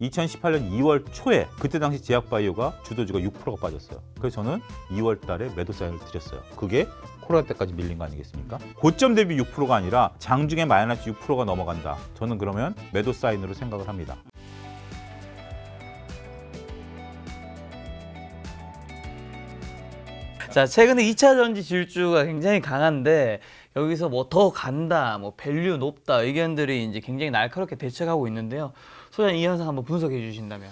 2018년 2월 초에 그때 당시 제약바이오가 주도주가 6%가 빠졌어요. 그래서 저는 2월 달에 매도 사인을 드렸어요. 그게 코로나 때까지 밀린 거 아니겠습니까? 고점 대비 6%가 아니라 장중에 마이너스 6%가 넘어간다. 저는 그러면 매도 사인으로 생각을 합니다. 자, 최근에 2차 전지 질주가 굉장히 강한데 여기서 뭐 더 간다, 뭐 밸류 높다 의견들이 이제 굉장히 날카롭게 대책하고 있는데요. 소장님 이 현상 한번 분석해 주신다면.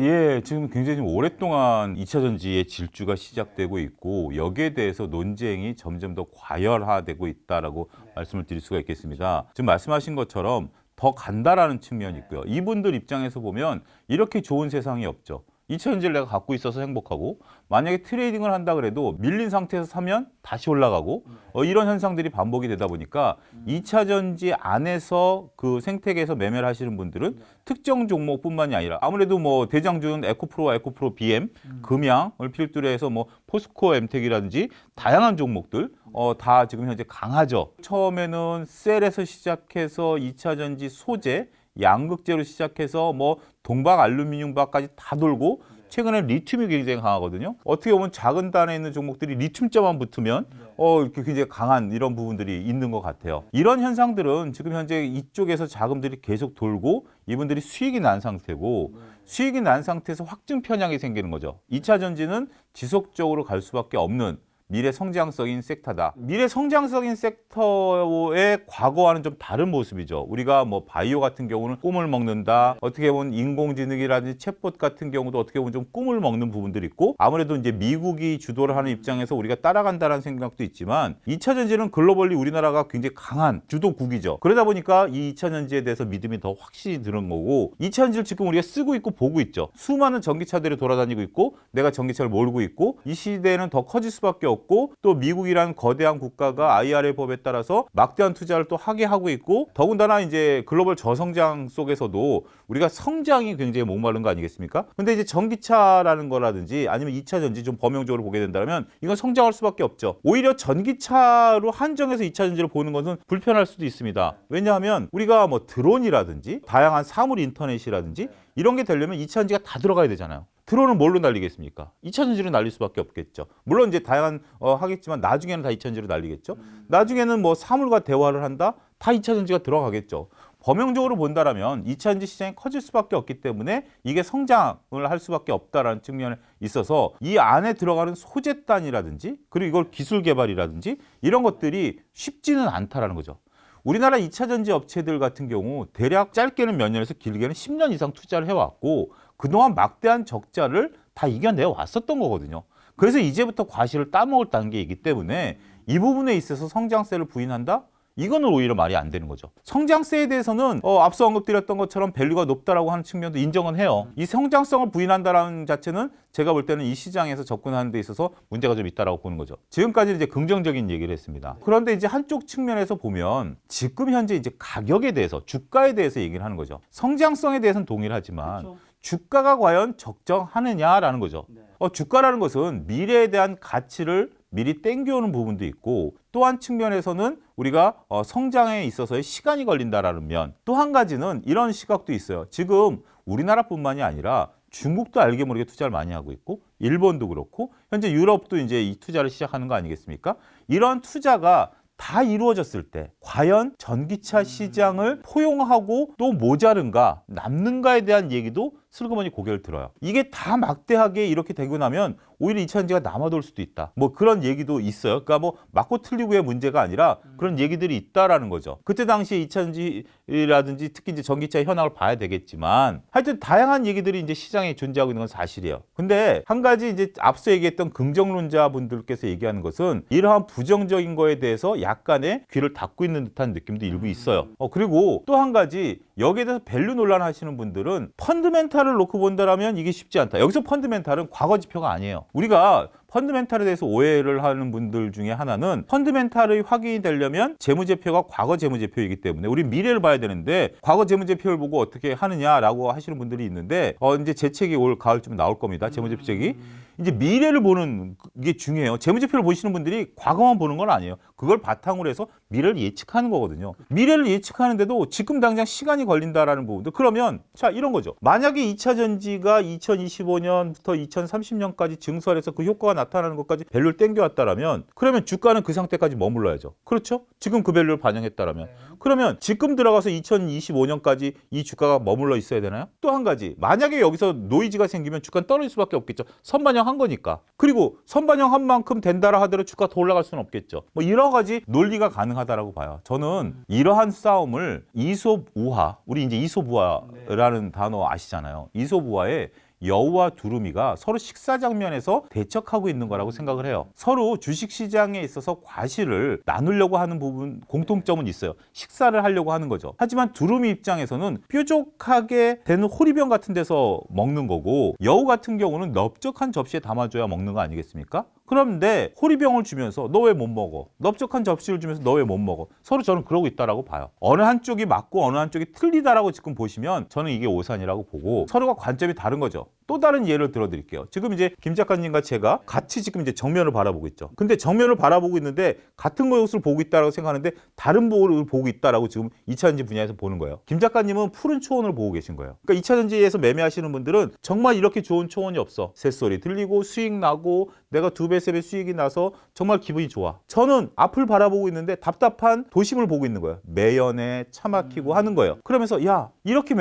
예, 지금 굉장히 좀 오랫동안 2차 전지의 질주가 시작되고 있고 여기에 대해서 논쟁이 점점 더 과열화되고 있다라고 말씀을 드릴 수가 있겠습니다. 지금 말씀하신 것처럼 더 간다라는 측면이 있고요. 이분들 입장에서 보면 이렇게 좋은 세상이 없죠. 2차 전지를 내가 갖고 있어서 행복하고 만약에 트레이딩을 한다 그래도 밀린 상태에서 사면 다시 올라가고 이런 현상들이 반복이 되다 보니까 2차 전지 안에서 그 생태계에서 매매를 하시는 분들은 특정 종목뿐만이 아니라 아무래도 뭐 대장주는 에코프로와 에코프로 BM, 금양을 필두로 해서 뭐 포스코 엠텍이라든지 다양한 종목들 다 지금 현재 강하죠. 처음에는 셀에서 시작해서 2차 전지 소재, 양극재로 시작해서 뭐 동박 알루미늄박까지 다 돌고 최근에 리튬이 굉장히 강하거든요. 어떻게 보면 작은 단에 있는 종목들이 리튬자만 붙으면 이렇게 굉장히 강한 이런 부분들이 있는 것 같아요. 이런 현상들은 지금 현재 이쪽에서 자금들이 계속 돌고 이분들이 수익이 난 상태고 수익이 난 상태에서 확증 편향이 생기는 거죠. 2차 전지는 지속적으로 갈 수밖에 없는 미래 성장성인 섹터다. 미래 성장성인 섹터의 과거와는 좀 다른 모습이죠. 우리가 뭐 바이오 같은 경우는 꿈을 먹는다. 어떻게 보면 인공지능이라든지 챗봇 같은 경우도 어떻게 보면 좀 꿈을 먹는 부분들이 있고 아무래도 이제 미국이 주도를 하는 입장에서 우리가 따라간다는 생각도 있지만 2차 전지는 글로벌리 우리나라가 굉장히 강한 주도국이죠. 그러다 보니까 이 2차 전지에 대해서 믿음이 더 확실히 드는 거고 2차 전지를 지금 우리가 쓰고 있고 보고 있죠. 수많은 전기차들이 돌아다니고 있고 내가 전기차를 몰고 있고 이 시대에는 더 커질 수밖에 없고 또 미국이라는 거대한 국가가 IRA 법에 따라서 막대한 투자를 또 하게 하고 있고 더군다나 이제 글로벌 저성장 속에서도 우리가 성장이 굉장히 목마른 거 아니겠습니까? 근데 이제 전기차라는 거라든지 아니면 2차 전지 좀 범용적으로 보게 된다면 이건 성장할 수밖에 없죠. 오히려 전기차로 한정해서 2차 전지를 보는 것은 불편할 수도 있습니다. 왜냐하면 우리가 뭐 드론이라든지 다양한 사물 인터넷이라든지 이런 게 되려면 2차 전지가 다 들어가야 되잖아요. 드론은 뭘로 날리겠습니까? 2차 전지로 날릴 수밖에 없겠죠. 물론 이제 다양한 하겠지만 나중에는 다 2차 전지로 날리겠죠. 나중에는 뭐 사물과 대화를 한다? 다 2차 전지가 들어가겠죠. 범용적으로 본다라면 2차 전지 시장이 커질 수밖에 없기 때문에 이게 성장을 할 수밖에 없다라는 측면에 있어서 이 안에 들어가는 소재단이라든지 그리고 이걸 기술 개발이라든지 이런 것들이 쉽지는 않다라는 거죠. 우리나라 2차 전지 업체들 같은 경우 대략 짧게는 몇 년에서 길게는 10년 이상 투자를 해왔고 그동안 막대한 적자를 다 이겨내 왔었던 거거든요. 그래서 이제부터 과실을 따먹을 단계이기 때문에 이 부분에 있어서 성장세를 부인한다? 이거는 오히려 말이 안 되는 거죠. 성장세에 대해서는 앞서 언급드렸던 것처럼 밸류가 높다라고 하는 측면도 인정은 해요. 이 성장성을 부인한다라는 자체는 제가 볼 때는 이 시장에서 접근하는 데 있어서 문제가 좀 있다라고 보는 거죠. 지금까지는 이제 긍정적인 얘기를 했습니다. 그런데 이제 한쪽 측면에서 보면 지금 현재 이제 가격에 대해서 주가에 대해서 얘기를 하는 거죠. 성장성에 대해서는 동의를 하지만 그렇죠. 주가가 과연 적정하느냐라는 거죠. 주가라는 것은 미래에 대한 가치를 미리 땡겨오는 부분도 있고 또 한 측면에서는 우리가 성장에 있어서의 시간이 걸린다라는 면 또 한 가지는 이런 시각도 있어요. 지금 우리나라뿐만이 아니라 중국도 알게 모르게 투자를 많이 하고 있고 일본도 그렇고 현재 유럽도 이제 이 투자를 시작하는 거 아니겠습니까? 이런 투자가 다 이루어졌을 때 과연 전기차 시장을 포용하고 또 모자른가 남는가에 대한 얘기도 슬그머니 고개를 들어요. 이게 다 막대하게 이렇게 되고 나면 오히려 2차 전지가 남아돌 수도 있다. 뭐 그런 얘기도 있어요. 그러니까 뭐 맞고 틀리고의 문제가 아니라 그런 얘기들이 있다라는 거죠. 그때 당시에 2차 전지라든지 특히 이제 전기차의 현황을 봐야 되겠지만 하여튼 다양한 얘기들이 이제 시장에 존재하고 있는 건 사실이에요. 근데 한 가지 이제 앞서 얘기했던 긍정론자 분들께서 얘기하는 것은 이러한 부정적인 거에 대해서 약간의 귀를 닫고 있는 듯한 느낌도 일부 있어요. 그리고 또 한 가지 여기에 대해서 밸류 논란하시는 분들은 펀드멘탈을 놓고 본다라면 이게 쉽지 않다. 여기서 펀드멘탈은 과거 지표가 아니에요. 우리가 펀드멘탈에 대해서 오해를 하는 분들 중에 하나는 펀드멘탈의 확인이 되려면 재무제표가 과거 재무제표이기 때문에 우리 미래를 봐야 되는데 과거 재무제표를 보고 어떻게 하느냐라고 하시는 분들이 있는데 이제 제 책이 올 가을쯤에 나올 겁니다. 재무제표 책이. 이제 미래를 보는 게 중요해요. 재무제표를 보시는 분들이 과거만 보는 건 아니에요. 그걸 바탕으로 해서 미래를 예측하는 거거든요. 미래를 예측하는데도 지금 당장 시간이 걸린다라는 부분도 그러면 자 이런 거죠. 만약에 2차 전지가 2025년부터 2030년까지 증설해서 그 효과가 나타나는 것까지 밸류를 땡겨왔다라면 그러면 주가는 그 상태까지 머물러야죠. 그렇죠? 지금 그 밸류를 반영했다라면 그러면 지금 들어가서 2025년까지 이 주가가 머물러 있어야 되나요? 또 한 가지 만약에 여기서 노이즈가 생기면 주가는 떨어질 수밖에 없겠죠. 선반영한 거니까. 그리고 선반영한 만큼 된다라 하더라도 주가 더 올라갈 수는 없겠죠. 뭐 여러 가지 논리가 가능하다라고 봐요. 저는 이러한 싸움을 이솝우화, 우리 이제 이솝우화라는 단어 아시잖아요. 이솝우화에 여우와 두루미가 서로 식사 장면에서 대척하고 있는 거라고 생각을 해요. 서로 주식시장에 있어서 과실을 나누려고 하는 부분 공통점은 있어요. 식사를 하려고 하는 거죠. 하지만 두루미 입장에서는 뾰족하게 되는 호리병 같은 데서 먹는 거고 여우 같은 경우는 넓적한 접시에 담아줘야 먹는 거 아니겠습니까? 그런데 호리병을 주면서 너 왜 못 먹어? 넓적한 접시를 주면서 너 왜 못 먹어? 서로 저는 그러고 있다라고 봐요. 어느 한쪽이 맞고 어느 한쪽이 틀리다라고 지금 보시면 저는 이게 오산이라고 보고 서로가 관점이 다른 거죠. 또 다른 예를 들어드릴게요. 지금 이제 김 작가님과 제가 같이 지금 이제 정면을 바라보고 있죠. 근데 정면을 바라보고 있는데 같은 모습을 보고 있다라고 생각하는데 다른 모습을 보고 있다라고 지금 2차전지 분야에서 보는 거예요. 김 작가님은 푸른 초원을 보고 계신 거예요. 그러니까 2차전지에서 매매하시는 분들은 정말 이렇게 좋은 초원이 없어. 새소리 들리고 수익 나고 내가 2배, 3배 수익이 나서 정말 기분이 좋아. 저는 앞을 바라보고 있는데 답답한 도심을 보고 있는 거예요. 매연에 차 막히고 하는 거예요. 그러면서 야 이렇게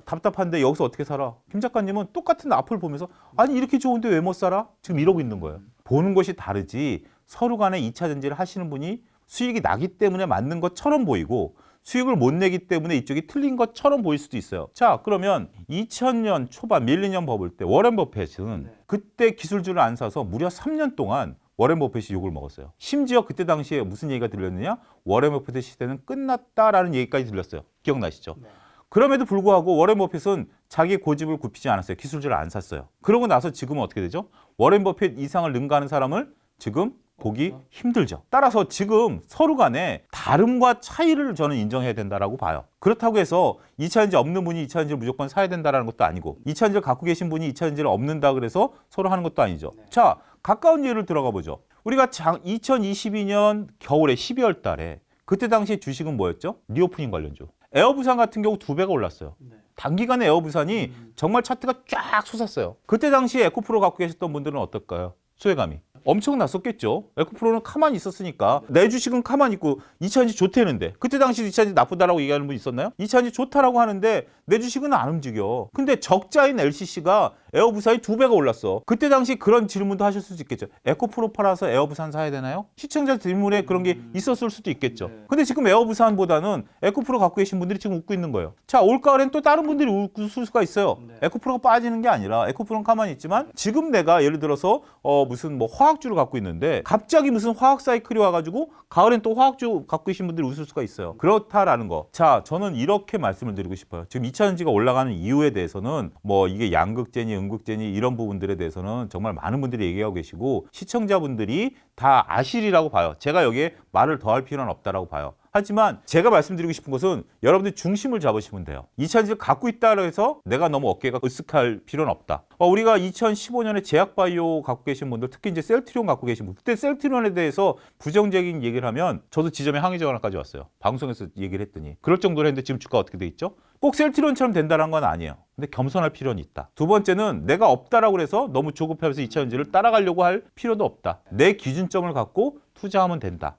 답답한데 여기서 어떻게 살아? 김 작가님은 똑같은 앞을 보면서 아니 이렇게 좋은데 왜 못 살아? 지금 이러고 있는 거예요. 보는 것이 다르지 서로 간에 2차 전지를 하시는 분이 수익이 나기 때문에 맞는 것처럼 보이고 수익을 못 내기 때문에 이쪽이 틀린 것처럼 보일 수도 있어요. 자, 그러면 2000년 초반 밀리니엄 버블 때 워렌 버핏은 그때 기술주를 안 사서 무려 3년 동안 워렌 버핏이 욕을 먹었어요. 심지어 그때 당시에 무슨 얘기가 들렸느냐? 워렌 버핏의 시대는 끝났다라는 얘기까지 들렸어요. 기억나시죠? 네. 그럼에도 불구하고 워렌 버핏은 자기 고집을 굽히지 않았어요. 기술주를 안 샀어요. 그러고 나서 지금은 어떻게 되죠? 워렌 버핏 이상을 능가하는 사람을 지금 보기 힘들죠. 따라서 지금 서로 간에 다름과 차이를 저는 인정해야 된다라고 봐요. 그렇다고 해서 2차전지 없는 분이 2차전지를 무조건 사야 된다는 것도 아니고 2차전지를 갖고 계신 분이 2차전지를 없는다 그래서 서로 하는 것도 아니죠. 네. 자, 가까운 예를 들어가 보죠. 우리가 2022년 겨울에 12월 달에 그때 당시 주식은 뭐였죠? 리오프닝 관련주. 에어부산 같은 경우 2배가 올랐어요. 네. 단기간에 에어부산이 정말 차트가 쫙 솟았어요. 그때 당시에 에코프로 갖고 계셨던 분들은 어떨까요? 소외감이 엄청났었겠죠. 에코프로는 가만히 있었으니까 내 주식은 가만히 있고 2차전지 좋대는데 그때 당시 2차전지 나쁘다라고 얘기하는 분 있었나요? 2차전지 좋다라고 하는데 내 주식은 안 움직여. 근데 적자인 LCC가 에어부산이 2배가 올랐어. 그때 당시 그런 질문도 하실 수도 있겠죠. 에코프로 팔아서 에어부산 사야 되나요? 시청자 질문에 그런 게 있었을 수도 있겠죠. 근데 지금 에어부산보다는 에코프로 갖고 계신 분들이 지금 웃고 있는 거예요. 자, 올가을엔 또 다른 분들이 웃을 수가 있어요. 에코프로가 빠지는 게 아니라 에코프로는 가만히 있지만 지금 내가 예를 들어서 무슨 뭐 화학주를 갖고 있는데 갑자기 무슨 화학 사이클이 와가지고 가을엔 또 화학주 갖고 계신 분들이 웃을 수가 있어요. 그렇다라는 거. 자, 저는 이렇게 말씀을 드리고 싶어요. 지금 2차전지가 올라가는 이유에 대해서는 뭐 이게 양극재니 음극재니 이런 부분들에 대해서는 정말 많은 분들이 얘기하고 계시고 시청자분들이 다 아시리라고 봐요. 제가 여기에 말을 더할 필요는 없다라고 봐요. 하지만 제가 말씀드리고 싶은 것은 여러분들이 중심을 잡으시면 돼요. 2차전지를 갖고 있다고 해서 내가 너무 어깨가 으쓱할 필요는 없다. 우리가 2015년에 제약바이오 갖고 계신 분들, 특히 이제 셀트리온 갖고 계신 분들, 그때 셀트리온에 대해서 부정적인 얘기를 하면 저도 지점에 항의 전화까지 왔어요. 방송에서 얘기를 했더니 그럴 정도로 했는데 지금 주가 어떻게 돼 있죠? 꼭 셀트리온처럼 된다는 건 아니에요. 근데 겸손할 필요는 있다. 두 번째는 내가 없다라고 해서 너무 조급해서 2차전지를 따라가려고 할 필요도 없다. 내 기준점을 갖고 투자하면 된다.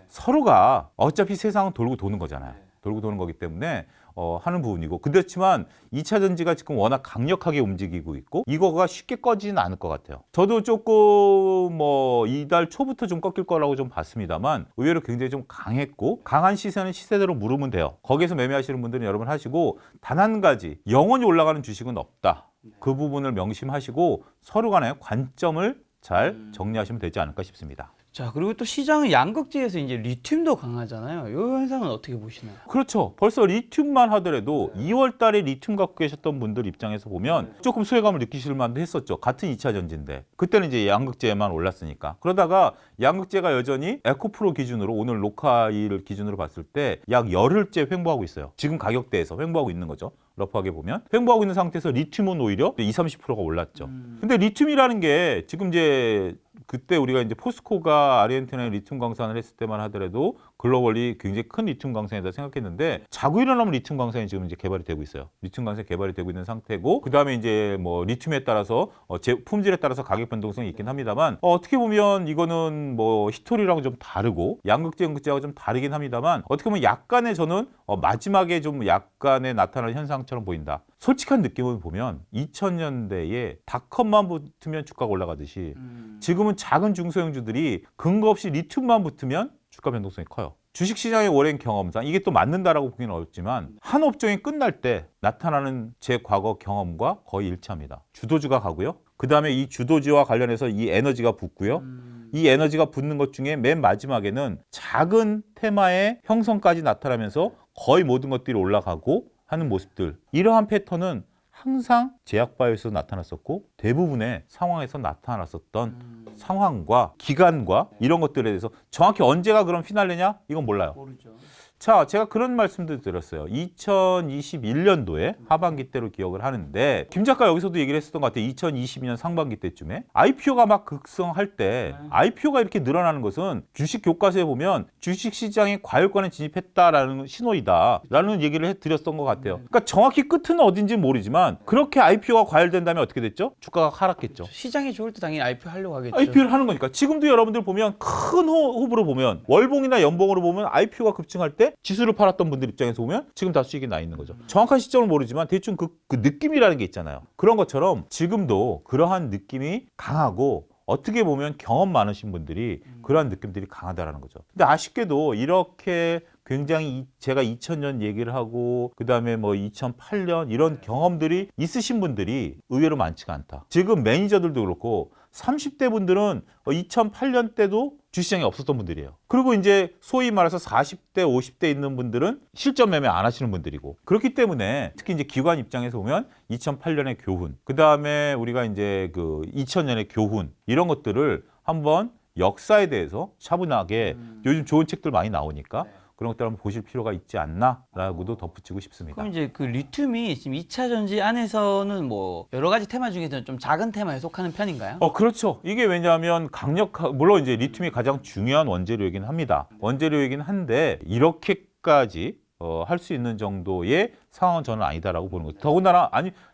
서로가 어차피 세상은 돌고 도는 거잖아요. 돌고 도는 거기 때문에 하는 부분이고 그렇지만 2차 전지가 지금 워낙 강력하게 움직이고 있고 이거가 쉽게 꺼지지는 않을 것 같아요. 저도 조금 뭐 이달 초부터 좀 꺾일 거라고 좀 봤습니다만 의외로 굉장히 좀 강했고 강한 시세는 시세대로 물으면 돼요. 거기에서 매매하시는 분들은 여러분 하시고 단 한 가지 영원히 올라가는 주식은 없다. 그 부분을 명심하시고 서로 간의 관점을 잘 정리하시면 되지 않을까 싶습니다. 자, 그리고 또 시장은 양극재에서 이제 리튬도 강하잖아요. 이 현상은 어떻게 보시나요? 그렇죠. 벌써 리튬만 하더라도 2월 달에 리튬 갖고 계셨던 분들 입장에서 보면 조금 소외감을 느끼실 만도 했었죠. 같은 2차 전지인데. 그때는 이제 양극재만 올랐으니까. 그러다가 양극재가 여전히 에코프로 기준으로 오늘 로카이를 기준으로 봤을 때 약 열흘째 횡보하고 있어요. 지금 가격대에서 횡보하고 있는 거죠. 러프하게 보면 횡보하고 있는 상태에서 리튬은 오히려 20-30%가 올랐죠. 근데 리튬이라는 게 지금 이제 그때 우리가 이제 포스코가 아르헨티나에 리튬 광산을 했을 때만 하더라도 글로벌리 굉장히 큰 리튬 광산이다 생각했는데 자고 일어나면 리튬 광산이 지금 이제 개발이 되고 있어요. 리튬 광산이 개발이 되고 있는 상태고 그다음에 이제 뭐 리튬에 따라서 품질에 따라서 가격 변동성이 있긴 합니다만 어떻게 보면 이거는 뭐 히토리랑 좀 다르고 양극재, 음극재하고 좀 다르긴 합니다만 어떻게 보면 약간의 저는 마지막에 좀 약간의 나타나는 현상처럼 보인다. 솔직한 느낌을 보면 2000년대에 닷컴만 붙으면 주가가 올라가듯이 지금은 작은 중소형주들이 근거 없이 리튬만 붙으면 주가 변동성이 커요. 주식시장의 오랜 경험상 이게 또 맞는다라고 보기는 어렵지만 한 업종이 끝날 때 나타나는 제 과거 경험과 거의 일치합니다. 주도주가 가고요. 그 다음에 이 주도주와 관련해서 이 에너지가 붙고요. 이 에너지가 붙는 것 중에 맨 마지막에는 작은 테마의 형성까지 나타나면서 거의 모든 것들이 올라가고 하는 모습들. 이러한 패턴은 항상 제약바이오에서 나타났었고 대부분의 상황에서 나타났었던 상황과 기간과 이런 것들에 대해서 정확히 언제가 그런 피날레냐? 이건 몰라요. 모르죠. 자, 제가 그런 말씀도 드렸어요. 2021년도에 하반기 때로 기억을 하는데 김 작가 여기서도 얘기를 했었던 것 같아요. 2022년 상반기 때쯤에 IPO가 막 급성할 때 IPO가 이렇게 늘어나는 것은 주식 교과서에 보면 주식시장에 과열권에 진입했다라는 신호이다라는 얘기를 해드렸던 것 같아요. 그러니까 정확히 끝은 어딘지는 모르지만 그렇게 IPO가 과열된다면 어떻게 됐죠? 주가가 하락했죠. 시장이 좋을 때 당연히 IPO 하려고 하겠죠. IPO를 하는 거니까 지금도 여러분들 보면 큰 호흡으로 보면 월봉이나 연봉으로 보면 IPO가 급증할 때 지수를 팔았던 분들 입장에서 보면 지금 다 수익이 나 있는 거죠. 정확한 시점을 모르지만 대충 그 느낌이라는 게 있잖아요. 그런 것처럼 지금도 그러한 느낌이 강하고 어떻게 보면 경험 많으신 분들이 그러한 느낌들이 강하다라는 거죠. 근데 아쉽게도 이렇게 굉장히 제가 2000년 얘기를 하고 그다음에 뭐 2008년 이런 경험들이 있으신 분들이 의외로 많지가 않다. 지금 매니저들도 그렇고 30대 분들은 2008년 때도 주시장에 없었던 분들이에요. 그리고 이제 소위 말해서 40대, 50대 있는 분들은 실전 매매 안 하시는 분들이고 그렇기 때문에 특히 이제 기관 입장에서 보면 2008년의 교훈, 그 다음에 우리가 이제 그 2000년의 교훈 이런 것들을 한번 역사에 대해서 차분하게 요즘 좋은 책들 많이 나오니까 그런 것들 한번 보실 필요가 있지 않나라고도 덧붙이고 싶습니다. 그럼 이제 그 리튬이 지금 2차 전지 안에서는 뭐 여러 가지 테마 중에서는 좀 작은 테마에 속하는 편인가요? 그렇죠. 이게 왜냐하면 물론 이제 리튬이 가장 중요한 원재료이긴 합니다. 원재료이긴 한데 이렇게까지 할 수 있는 정도의 상황은 저는 아니다라고 보는 거죠. 더군다나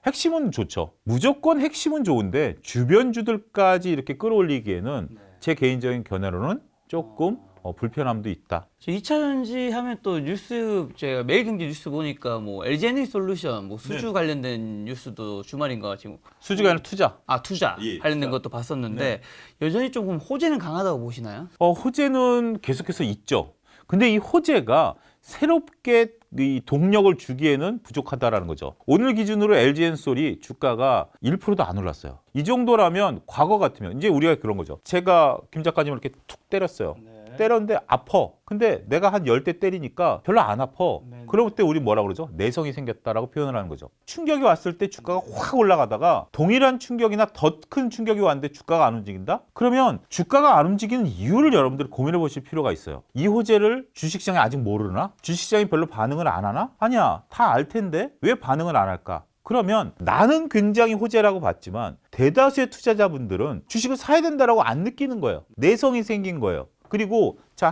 핵심은 좋죠. 무조건 핵심은 좋은데 주변주들까지 이렇게 끌어올리기에는 제 개인적인 견해로는 조금 불편함도 있다. 2차 전지 하면 또 뉴스 제가 매일경제 뉴스 보니까 뭐 LG에너지솔루션 뭐 수주 관련된 뉴스도 주말인가 지금 수주가 아니라 투자. 투자 관련된 것도 봤었는데 여전히 조금 호재는 강하다고 보시나요? 호재는 계속해서 있죠. 근데 이 호재가 새롭게 이 동력을 주기에는 부족하다라는 거죠. 오늘 기준으로 LG엔솔이 주가가 1%도 안 올랐어요. 이 정도라면 과거 같으면 이제 우리가 그런 거죠. 제가 김 작가님을 이렇게 툭 때렸어요. 때렸는데 아파. 근데 내가 한 10대 때리니까 별로 안 아파. 그럴 때 우리 뭐라 그러죠? 내성이 생겼다라고 표현을 하는 거죠. 충격이 왔을 때 주가가 확 올라가다가 동일한 충격이나 더 큰 충격이 왔는데 주가가 안 움직인다? 그러면 주가가 안 움직이는 이유를 여러분들이 고민해 보실 필요가 있어요. 이 호재를 주식시장이 아직 모르나? 주식시장이 별로 반응을 안 하나? 아니야. 다 알 텐데 왜 반응을 안 할까? 그러면 나는 굉장히 호재라고 봤지만 대다수의 투자자분들은 주식을 사야 된다라고 안 느끼는 거예요. 내성이 생긴 거예요. 그리고 자,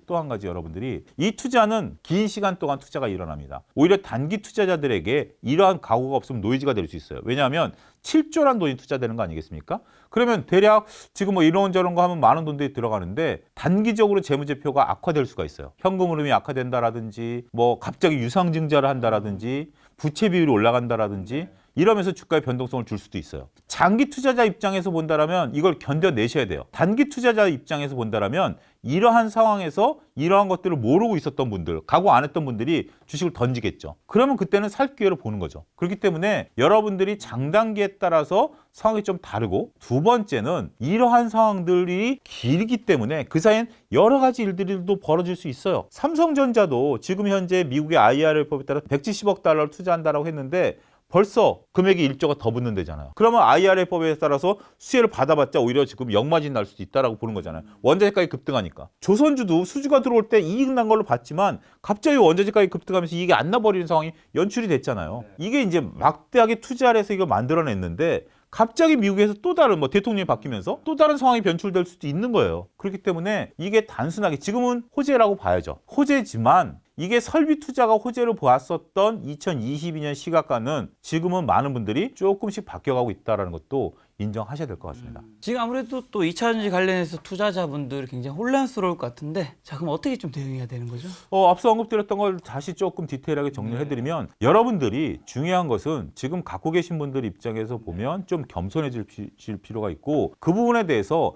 또 한 가지 여러분들이 이 투자는 긴 시간 동안 투자가 일어납니다. 오히려 단기 투자자들에게 이러한 각오가 없으면 노이즈가 될 수 있어요. 왜냐하면 7조란 돈이 투자되는 거 아니겠습니까? 그러면 대략 지금 뭐 이런 저런 거 하면 많은 돈들이 들어가는데 단기적으로 재무제표가 악화될 수가 있어요. 현금 흐름이 악화된다라든지 뭐 갑자기 유상증자를 한다라든지 부채 비율이 올라간다라든지 이러면서 주가의 변동성을 줄 수도 있어요. 장기 투자자 입장에서 본다라면 이걸 견뎌내셔야 돼요. 단기 투자자 입장에서 본다라면 이러한 상황에서 이러한 것들을 모르고 있었던 분들, 각오 안 했던 분들이 주식을 던지겠죠. 그러면 그때는 살 기회를 보는 거죠. 그렇기 때문에 여러분들이 장단기에 따라서 상황이 좀 다르고, 두 번째는 이러한 상황들이 길기 때문에 그 사이엔 여러 가지 일들이 또 벌어질 수 있어요. 삼성전자도 지금 현재 미국의 IR법에 따라 170억 달러를 투자한다라고 했는데 벌써 금액이 1조가 더 붙는다잖아요. 그러면 IRA법에 따라서 수혜를 받아봤자 오히려 지금 역마진 날 수도 있다라고 보는 거잖아요. 원자재가격이 급등하니까. 조선주도 수주가 들어올 때 이익 난 걸로 봤지만 갑자기 원자재가격이 급등하면서 이익이 안 나버리는 상황이 연출이 됐잖아요. 이게 이제 막대하게 투자를 해서 이걸 만들어냈는데 갑자기 미국에서 또 다른 대통령이 바뀌면서 또 다른 상황이 변출될 수도 있는 거예요. 그렇기 때문에 이게 단순하게 지금은 호재라고 봐야죠. 호재지만 이게 설비 투자가 호재로 보았었던 2022년 시각과는 지금은 많은 분들이 조금씩 바뀌어가고 있다는 것도 인정하셔야 될 것 같습니다. 지금 아무래도 또 2차전지 관련해서 투자자분들이 굉장히 혼란스러울 것 같은데, 자, 그럼 어떻게 좀 대응해야 되는 거죠? 앞서 언급드렸던 걸 다시 조금 디테일하게 정리를 해드리면, 여러분들이 중요한 것은 지금 갖고 계신 분들 입장에서 보면 좀 겸손해질 필요가 있고, 그 부분에 대해서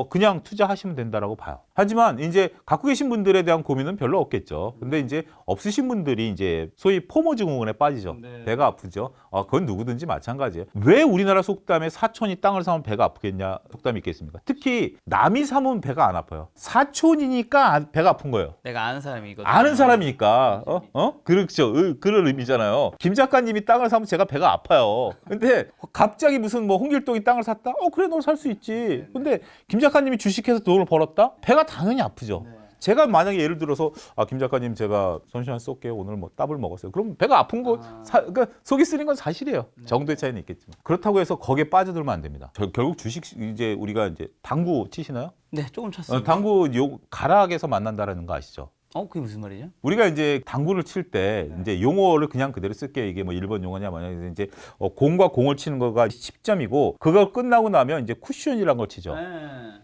그냥 투자하시면 된다라고 봐요. 하지만 이제 갖고 계신 분들에 대한 고민은 별로 없겠죠. 근데 이제 없으신 분들이 이제 소위 포모 증후군에 빠지죠. 네. 배가 아프죠. 그건 누구든지 마찬가지예요. 왜 우리나라 속담에 사촌이 땅을 사면 배가 아프겠냐 속담이 있겠습니까? 특히 남이 사면 배가 안 아파요. 사촌이니까 배가 아픈 거예요. 내가 아는 사람이거든요. 아는 사람이니까. 그렇죠. 그런 의미잖아요. 김 작가님이 땅을 사면 제가 배가 아파요. 근데 갑자기 무슨 홍길동이 땅을 샀다? 그래, 너 살 수 있지. 근데 김 작가님이 주식해서 돈을 벌었다? 배가 당연히 아프죠. 제가 만약에 예를 들어서 김 작가님 제가 선시간 쏠게요. 오늘 따블 먹었어요. 그럼 배가 아픈 거 그러니까 속이 쓰린 건 사실이에요. 정도의 차이는 있겠지만. 그렇다고 해서 거기에 빠져들면 안 됩니다. 결국 주식 이제 우리가 이제 당구 치시나요? 네, 조금 쳤습니다. 당구 가락에서 만난다라는 거 아시죠? 그게 무슨 말이죠? 우리가 이제 당구를 칠 때 이제 용어를 그냥 그대로 쓸게요. 이게 일본 용어냐 뭐냐. 이제 공과 공을 치는 거가 10점이고 그걸 끝나고 나면 이제 쿠션이라는 걸 치죠.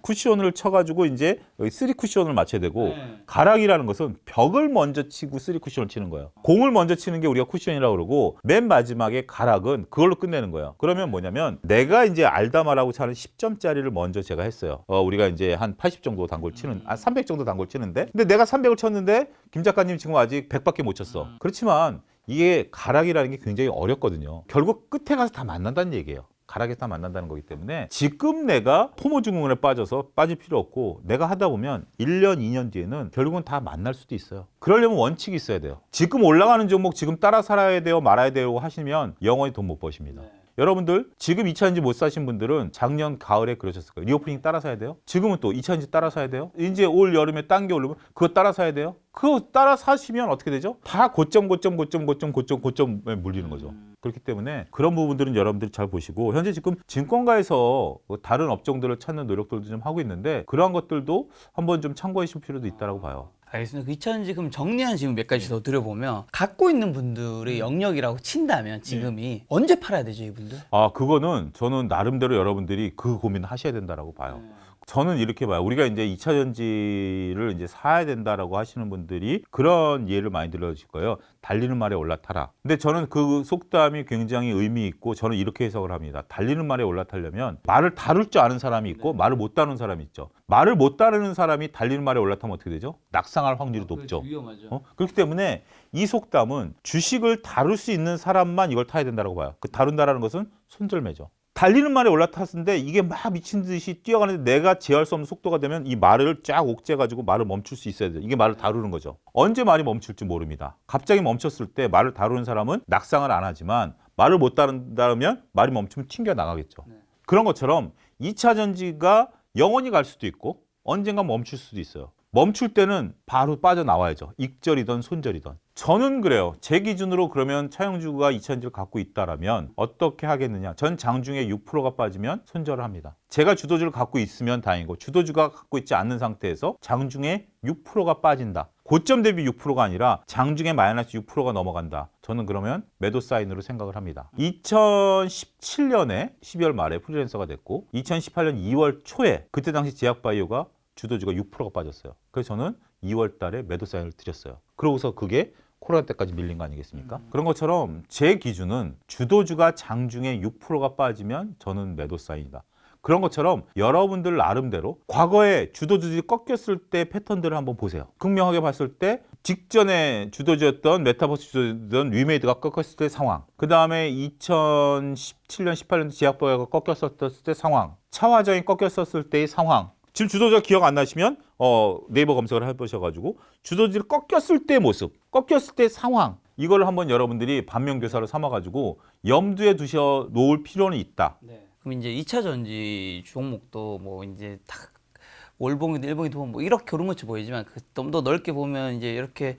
쿠션을 쳐가지고 이제 3쿠션을 맞춰야 되고, 가락이라는 것은 벽을 먼저 치고 3쿠션을 치는 거예요. 공을 먼저 치는 게 우리가 쿠션이라고 그러고, 맨 마지막에 가락은 그걸로 끝내는 거예요. 그러면 뭐냐면 내가 이제 알다마라고 차는 10점짜리를 먼저 제가 했어요. 우리가 이제 한 80 정도 당구를 치는, 300 정도 당구를 치는데, 근데 내가 300을 쳤는데 김 작가님 지금 아직 100밖에 못 쳤어. 그렇지만 이게 가락이라는 게 굉장히 어렵거든요. 결국 끝에 가서 다 만난다는 얘기예요. 가락에서 다 만난다는 거기 때문에 지금 내가 포모 증후군에 빠질 필요 없고, 내가 하다 보면 1년, 2년 뒤에는 결국은 다 만날 수도 있어요. 그러려면 원칙이 있어야 돼요. 지금 올라가는 종목 지금 따라 살아야 돼요, 말아야 돼요 하시면 영원히 돈 못 버십니다. 여러분들 지금 2차전지 못 사신 분들은 작년 가을에 그러셨을 거예요. 리오프닝 따라 사야 돼요? 지금은 또 2차전지 따라 사야 돼요? 이제 올 여름에 딴 게 오르면 그거 따라 사야 돼요? 그거 따라 사시면 어떻게 되죠? 다 고점에 물리는 거죠. 그렇기 때문에 그런 부분들은 여러분들이 잘 보시고, 현재 지금 증권가에서 다른 업종들을 찾는 노력들도 좀 하고 있는데, 그러한 것들도 한번 좀 참고하실 필요도 있다고 봐요. 알겠습니다. 2차전지 그럼 정리한 질문 몇 가지 더 드려보면, 갖고 있는 분들의 영역이라고 친다면 지금이 언제 팔아야 되죠, 이분들? 그거는 저는 나름대로 여러분들이 그 고민을 하셔야 된다라고 봐요. 저는 이렇게 봐요. 우리가 이제 2차전지를 이제 사야 된다라고 하시는 분들이 그런 예를 많이 들어주실 거예요. 달리는 말에 올라타라. 근데 저는 그 속담이 굉장히 의미 있고, 저는 이렇게 해석을 합니다. 달리는 말에 올라타려면 말을 다룰 줄 아는 사람이 있고, 말을 못 다루는 사람이 있죠. 말을 못 다루는 사람이 달리는 말에 올라타면 어떻게 되죠? 낙상할 확률이 높죠. 위험하죠. 그렇기 때문에 이 속담은 주식을 다룰 수 있는 사람만 이걸 타야 된다고 봐요. 그 다룬다라는 것은 손절매죠. 달리는 말에 올라탔는데 이게 막 미친 듯이 뛰어가는데 내가 제어할 수 없는 속도가 되면 이 말을 쫙 옥죄가지고 말을 멈출 수 있어야 돼요. 이게 말을 다루는 거죠. 언제 말이 멈출지 모릅니다. 갑자기 멈췄을 때 말을 다루는 사람은 낙상을 안 하지만, 말을 못 다루면 말이 멈추면 튕겨나가겠죠. 그런 것처럼 2차 전지가 영원히 갈 수도 있고 언젠가 멈출 수도 있어요. 멈출 때는 바로 빠져나와야죠. 익절이든 손절이든. 저는 그래요. 제 기준으로 그러면 차영주가 2차전지를 갖고 있다라면 어떻게 하겠느냐. 전 장중에 6%가 빠지면 손절을 합니다. 제가 주도주를 갖고 있으면 다행이고, 주도주가 갖고 있지 않는 상태에서 장중에 6%가 빠진다. 고점 대비 6%가 아니라 장중에 마이너스 6%가 넘어간다. 저는 그러면 매도 사인으로 생각을 합니다. 2017년에 12월 말에 프리랜서가 됐고, 2018년 2월 초에 그때 당시 제약바이오가 주도주가 6%가 빠졌어요. 그래서 저는 2월 달에 매도 사인을 드렸어요. 그러고서 그게 코로나 때까지 밀린 거 아니겠습니까? 그런 것처럼 제 기준은 주도주가 장중에 6%가 빠지면 저는 매도 사인이다. 그런 것처럼 여러분들 나름대로 과거에 주도주들이 꺾였을 때 패턴들을 한번 보세요. 극명하게 봤을 때 직전에 주도주였던 메타버스 주도주였던 위메이드가 꺾였을 때 상황, 그 다음에 2017년, 18년 제약바이오가 꺾였을 때 상황, 차화정이 꺾였을 때의 상황. 지금 주도주가 기억 안 나시면 네이버 검색을 해보셔가지고 주도주를 꺾였을 때의 모습, 꺾였을 때의 상황, 이걸 한번 여러분들이 반면교사로 삼아가지고 염두에 두셔 놓을 필요는 있다. 그럼 이제 2차 전지 종목도 뭐 이제 딱 월봉이도 일봉이도 보면 뭐 이렇게 오른 것처럼 보이지만 좀 더 넓게 보면 이제 이렇게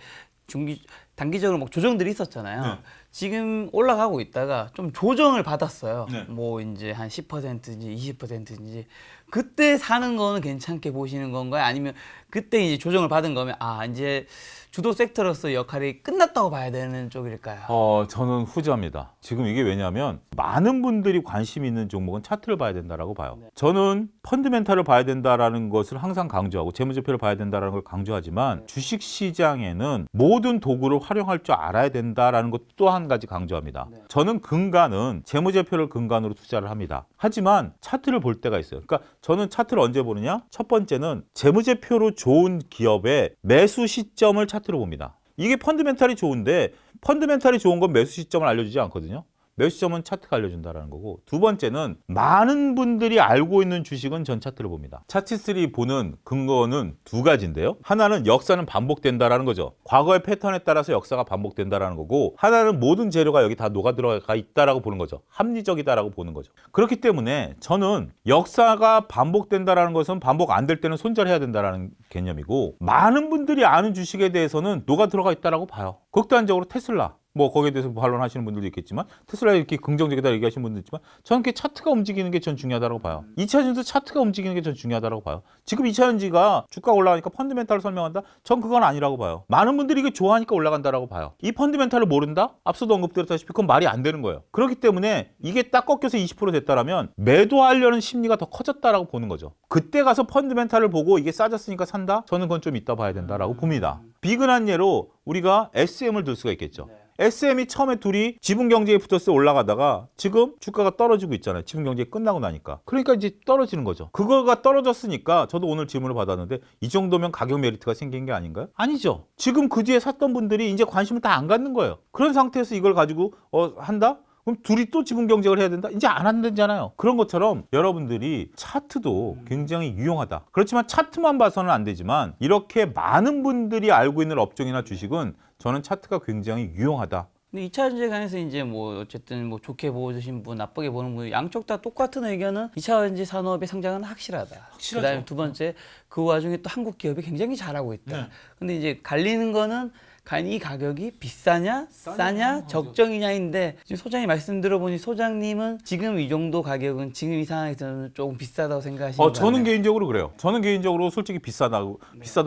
단기적으로 뭐 조정들이 있었잖아요. 네. 지금 올라가고 있다가 좀 조정을 받았어요. 네. 뭐 이제 한 10%인지 20%인지 그때 사는 거는 괜찮게 보시는 건가요? 아니면 그때 이제 조정을 받은 거면 이제 주도 섹터로서 역할이 끝났다고 봐야 되는 쪽일까요? 저는 후자입니다. 지금 이게 왜냐하면 많은 분들이 관심 있는 종목은 차트를 봐야 된다라고 봐요. 저는 펀드멘탈을 봐야 된다라는 것을 항상 강조하고 재무제표를 봐야 된다라는 걸 강조하지만 주식 시장에는 모든 도구를 활용할 줄 알아야 된다라는 것 또 한 가지 강조합니다. 저는 근간은 재무제표를 근간으로 투자를 합니다. 하지만 차트를 볼 때가 있어요. 그러니까 저는 차트를 언제 보느냐? 첫 번째는 재무제표로 좋은 기업의 매수 시점을 차트로 봅니다. 이게 펀드멘탈이 좋은데 펀드멘탈이 좋은 건 매수 시점을 알려주지 않거든요. 매수 시점은 차트가 알려준다는 거고, 두 번째는 많은 분들이 알고 있는 주식은 전 차트를 봅니다. 차트3 보는 근거는 두 가지인데요. 하나는 역사는 반복된다라는 거죠. 과거의 패턴에 따라서 역사가 반복된다라는 거고, 하나는 모든 재료가 여기 다 녹아 들어가 있다라고 보는 거죠. 합리적이다라고 보는 거죠. 그렇기 때문에 저는 역사가 반복된다라는 것은 반복 안 될 때는 손절해야 된다라는 개념이고, 많은 분들이 아는 주식에 대해서는 녹아 들어가 있다라고 봐요. 극단적으로 테슬라. 뭐 거기에 대해서 반론하시는 분들도 있겠지만 테슬라에 이렇게 긍정적이다 얘기하시는 분도 있지만 저는 그 차트가 움직이는 게 전 중요하다고 봐요. 2차전지도 차트가 움직이는 게 전 중요하다고 봐요. 지금 2차전지가 주가가 올라가니까 펀드멘탈을 설명한다? 전 그건 아니라고 봐요. 많은 분들이 이게 좋아하니까 올라간다라고 봐요. 이 펀드멘탈을 모른다? 앞서도 언급드렸다시피 그건 말이 안 되는 거예요. 그렇기 때문에 이게 딱 꺾여서 20% 됐다라면 매도하려는 심리가 더 커졌다라고 보는 거죠. 그때 가서 펀드멘탈을 보고 이게 싸졌으니까 산다? 저는 그건 좀 이따 봐야 된다라고 봅니다. 비근한 예로 우리가 SM을 들 수가 있겠죠. SM이 처음에 둘이 지분 경제에 붙었을 때 올라가다가 지금 주가가 떨어지고 있잖아요. 지분 경제 끝나고 나니까. 그러니까 이제 떨어지는 거죠. 그거가 떨어졌으니까 저도 오늘 질문을 받았는데 이 정도면 가격 메리트가 생긴 게 아닌가요? 아니죠. 지금 그 뒤에 샀던 분들이 이제 관심을 다 안 갖는 거예요. 그런 상태에서 이걸 가지고 한다? 그럼 둘이 또 지분 경쟁을 해야 된다? 이제 안 한다잖아요. 그런 것처럼 여러분들이 차트도 굉장히 유용하다. 그렇지만 차트만 봐서는 안 되지만 이렇게 많은 분들이 알고 있는 업종이나 주식은 저는 차트가 굉장히 유용하다. 근데 2차 전지에 관해서 이제 뭐 어쨌든 뭐 좋게 보시는 분, 나쁘게 보는 분 양쪽 다 똑같은 의견은 2차 전지 산업의 성장은 확실하다. 그다음에 두 번째 그 와중에 또 한국 기업이 굉장히 잘하고 있다. 근데 이제 갈리는 거는 과연 이 가격이 비싸냐, 싸냐, 적정이냐인데 지금 소장님 말씀 들어보니 소장님은 지금 이 정도 가격은 지금 이 상황에서는 조금 비싸다고 생각하시는 거예요? 저는 개인적으로 그래요. 저는 개인적으로 솔직히 비싸도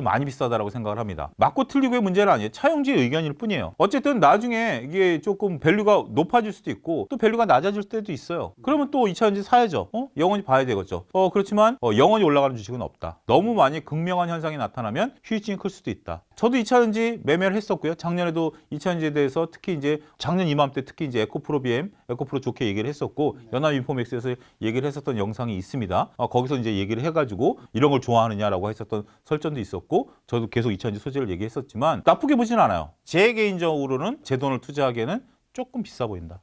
많이 비싸다라고 생각을 합니다. 맞고 틀리고의 문제는 아니에요. 차용지의 의견일 뿐이에요. 어쨌든 나중에 이게 조금 밸류가 높아질 수도 있고 또 밸류가 낮아질 때도 있어요. 그러면 또 2차전지 사야죠. 영원히 봐야 되겠죠. 그렇지만 영원히 올라가는 주식은 없다. 너무 많이 극명한 현상이 나타나면 휴지증이 클 수도 있다. 저도 2차전지 매매를 했었고요. 작년에도 2차전지에 대해서 특히 이제 작년 이맘때 특히 이제 에코프로 BM, 에코프로 좋게 얘기를 했었고 연합인포맥스에서 얘기를 했었던 영상이 있습니다. 거기서 이제 얘기를 해가지고 이런 걸 좋아하느냐라고 했었던 설전도 있었고 저도 계속 2차전지 소재를 얘기했었지만 나쁘게 보진 않아요. 제 개인적으로는 제 돈을 투자하기에는 조금 비싸 보인다.